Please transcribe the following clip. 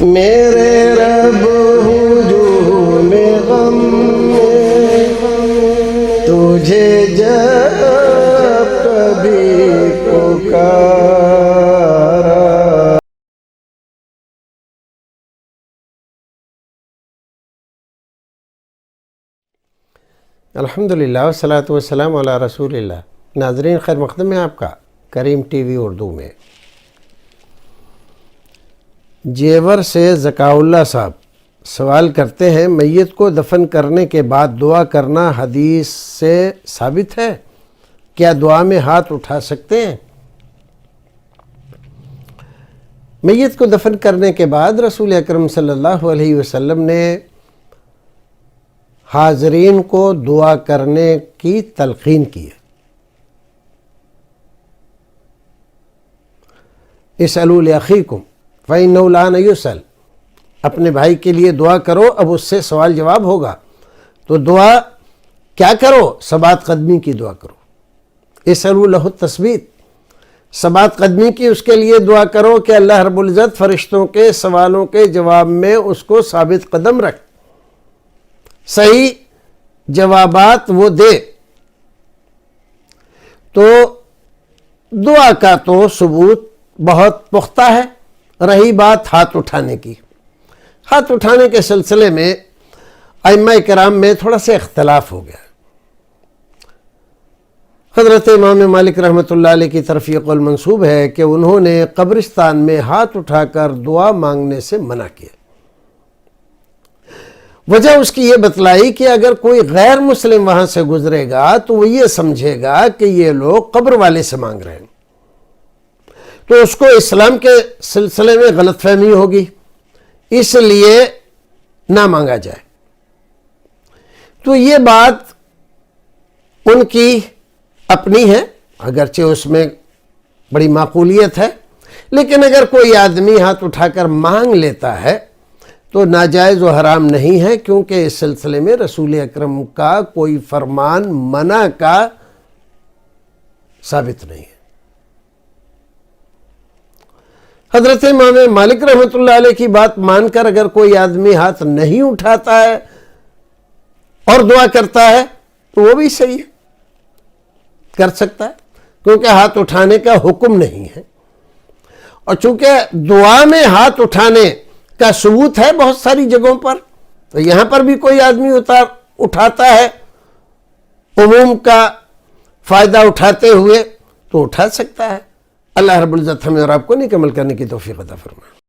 میرے رب ہجوم غم میں تجھے جب کبھی پکارا۔ الحمدللہ والصلاۃ والسلام علی رسول اللہ۔ ناظرین، خیر مقدم ہے آپ کا کریم ٹی وی اردو میں۔ جیور سے ذکاء اللہ صاحب سوال کرتے ہیں، میت کو دفن کرنے کے بعد دعا کرنا حدیث سے ثابت ہے؟ کیا دعا میں ہاتھ اٹھا سکتے ہیں؟ میت کو دفن کرنے کے بعد رسول اکرم صلی اللہ علیہ وسلم نے حاضرین کو دعا کرنے کی تلقین کی ہے۔ اسألوا لأخیکم فإنہ الآن یسأل، اپنے بھائی کے لیے دعا کرو، اب اس سے سوال جواب ہوگا۔ تو دعا کیا کرو؟ ثبات قدمی کی دعا کرو۔ اسألوا لہ التثبیت، ثبات قدمی کی اس کے لیے دعا کرو کہ اللہ رب العزت فرشتوں کے سوالوں کے جواب میں اس کو ثابت قدم رکھ، صحیح جوابات وہ دے۔ تو دعا کا تو ثبوت بہت پختہ ہے۔ رہی بات ہاتھ اٹھانے کی، ہاتھ اٹھانے کے سلسلے میں ائمہ کرام میں تھوڑا سا اختلاف ہو گیا۔ حضرت امام مالک رحمۃ اللہ علیہ کی طرف یہ قول منسوب ہے کہ انہوں نے قبرستان میں ہاتھ اٹھا کر دعا مانگنے سے منع کیا۔ وجہ اس کی یہ بتلائی کہ اگر کوئی غیر مسلم وہاں سے گزرے گا تو وہ یہ سمجھے گا کہ یہ لوگ قبر والے سے مانگ رہے ہیں، تو اس کو اسلام کے سلسلے میں غلط فہمی ہوگی، اس لیے نہ مانگا جائے۔ تو یہ بات ان کی اپنی ہے، اگرچہ اس میں بڑی معقولیت ہے، لیکن اگر کوئی آدمی ہاتھ اٹھا کر مانگ لیتا ہے تو ناجائز و حرام نہیں ہے، کیونکہ اس سلسلے میں رسول اکرم کا کوئی فرمان منع کا ثابت نہیں ہے۔ حضرت امام مالک رحمۃ اللہ علیہ کی بات مان کر اگر کوئی آدمی ہاتھ نہیں اٹھاتا ہے اور دعا کرتا ہے تو وہ بھی صحیح ہے، کر سکتا ہے، کیونکہ ہاتھ اٹھانے کا حکم نہیں ہے۔ اور چونکہ دعا میں ہاتھ اٹھانے کا ثبوت ہے بہت ساری جگہوں پر، تو یہاں پر بھی کوئی آدمی اٹھاتا ہے عموم کا فائدہ اٹھاتے ہوئے تو اٹھا سکتا ہے۔ اللہ رب العزت ہمیں اور آپ کو نیک عمل کرنے کی توفیق عطا فرمائے۔